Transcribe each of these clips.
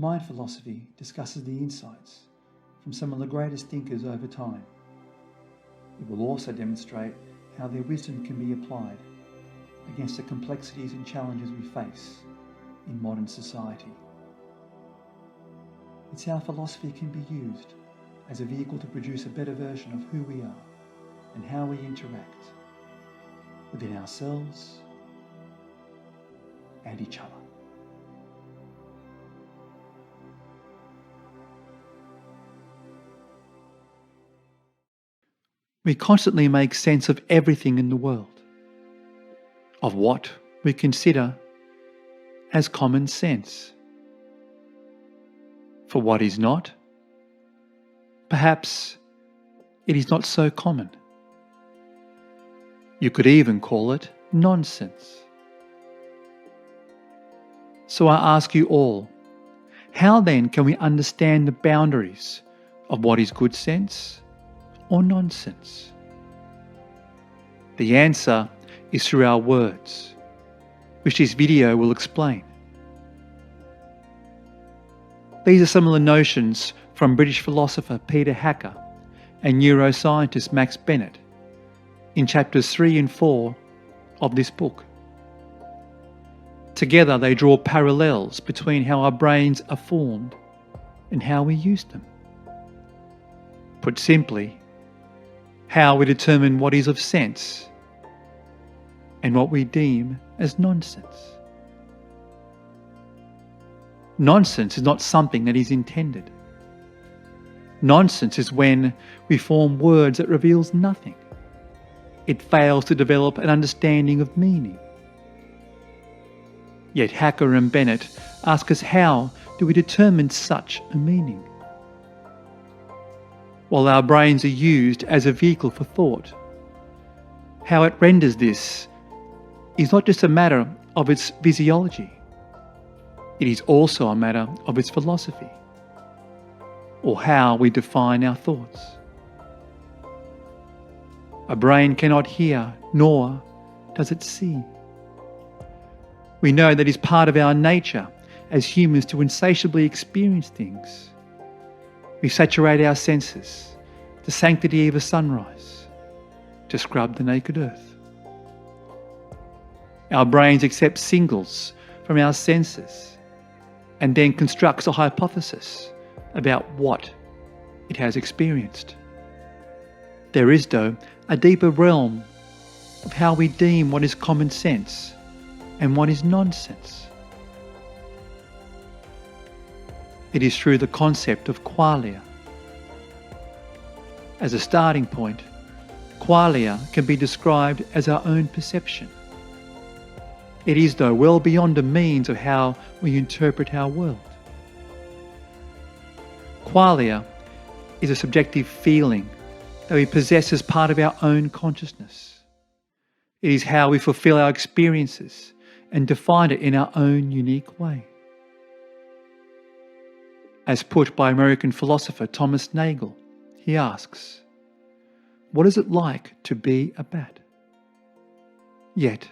Mind philosophy discusses the insights from some of the greatest thinkers over time. It will also demonstrate how their wisdom can be applied against the complexities and challenges we face in modern society. It's how philosophy can be used as a vehicle to produce a better version of who we are and how we interact within ourselves and each other. We constantly make sense of everything in the world, of what we consider as common sense. For what is not, perhaps it is not so common. You could even call it nonsense. So I ask you all, how then can we understand the boundaries of what is good sense or nonsense? The answer is through our words, which this video will explain. These are some of the notions from British philosopher Peter Hacker and neuroscientist Max Bennett in chapters 3 and 4 of this book. Together they draw parallels between how our brains are formed and how we use them. Put simply, how we determine what is of sense and what we deem as nonsense. Nonsense is not something that is intended. Nonsense is when we form words that reveals nothing. It fails to develop an understanding of meaning. Yet Hacker and Bennett ask us, how do we determine such a meaning? While our brains are used as a vehicle for thought, how it renders this is not just a matter of its physiology, it is also a matter of its philosophy, or how we define our thoughts. A brain cannot hear, nor does it see. We know that it is part of our nature as humans to insatiably experience things. We saturate our senses, the sanctity of a sunrise, to scrub the naked earth. Our brains accept signals from our senses and then constructs a hypothesis about what it has experienced. There is, though, a deeper realm of how we deem what is common sense and what is nonsense. It is through the concept of qualia. As a starting point, qualia can be described as our own perception. It is, though, well beyond the means of how we interpret our world. Qualia is a subjective feeling that we possess as part of our own consciousness. It is how we fulfill our experiences and define it in our own unique way. As put by American philosopher Thomas Nagel, he asks, what is it like to be a bat? Yet,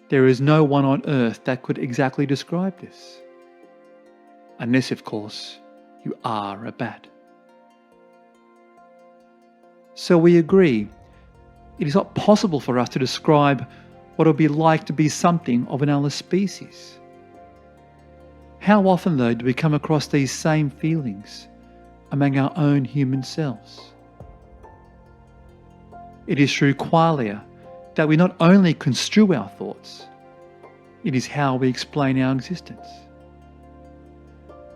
there is no one on earth that could exactly describe this. Unless, of course, you are a bat. So we agree, it is not possible for us to describe what it would be like to be something of another species. How often, though, do we come across these same feelings among our own human selves? It is through qualia that we not only construe our thoughts, it is how we explain our existence.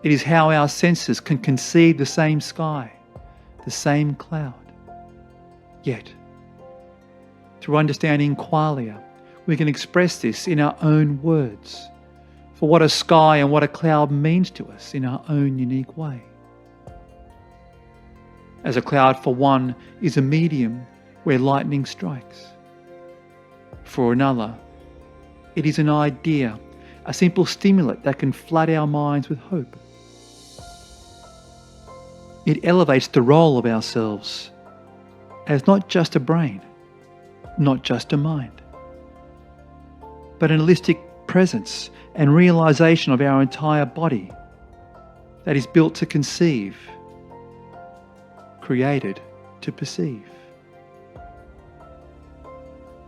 It is how our senses can conceive the same sky, the same cloud. Yet, through understanding qualia, we can express this in our own words, for what a sky and what a cloud means to us in our own unique way. As a cloud, for one, is a medium where lightning strikes. For another, it is an idea, a simple stimulant that can flood our minds with hope. It elevates the role of ourselves as not just a brain, not just a mind, but an holistic presence and realization of our entire body that is built to conceive, created to perceive.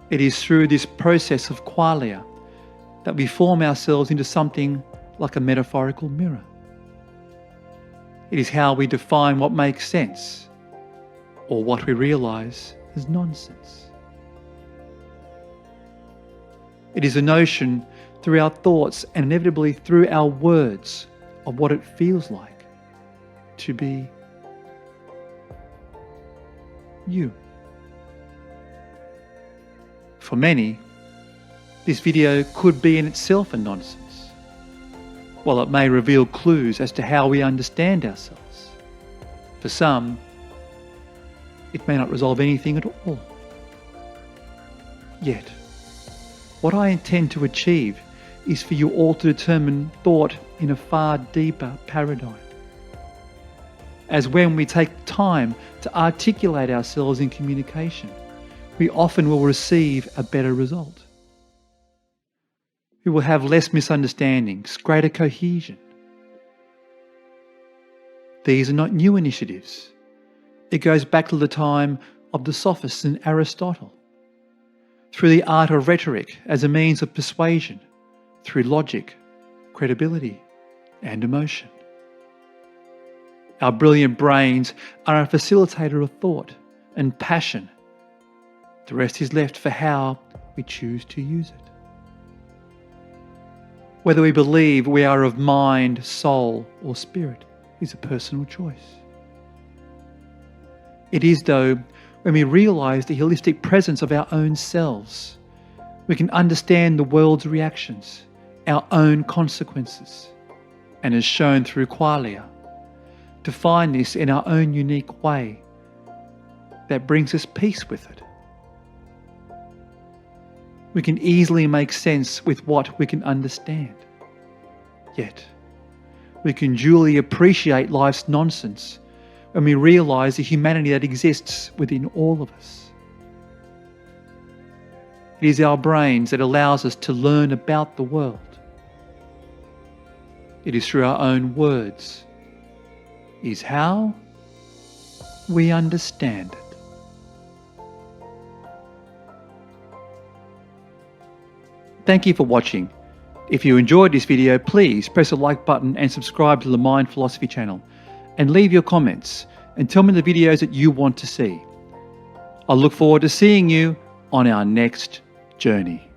It is through this process of qualia that we form ourselves into something like a metaphorical mirror. It is how we define what makes sense, or what we realise as nonsense. It is a notion through our thoughts and inevitably through our words of what it feels like to be you. For many, this video could be in itself a nonsense, while it may reveal clues as to how we understand ourselves. For some, it may not resolve anything at all. Yet, what I intend to achieve is for you all to determine thought in a far deeper paradigm. As when we take time to articulate ourselves in communication, we often will receive a better result. We will have less misunderstandings, greater cohesion. These are not new initiatives. It goes back to the time of the sophists and Aristotle. Through the art of rhetoric as a means of persuasion, through logic, credibility, and emotion. Our brilliant brains are a facilitator of thought and passion. The rest is left for how we choose to use it. Whether we believe we are of mind, soul, or spirit is a personal choice. It is, though, when we realise the holistic presence of our own selves, we can understand the world's reactions, our own consequences, and as shown through qualia, define this in our own unique way that brings us peace with it. We can easily make sense with what we can understand. Yet, we can duly appreciate life's nonsense when we realise the humanity that exists within all of us. It is our brains that allows us to learn about the world. It is through our own words, is how we understand it. Thank you for watching. If you enjoyed this video, please press the like button and subscribe to the Mind Philosophy channel, and leave your comments and tell me the videos that you want to see. I look forward to seeing you on our next journey.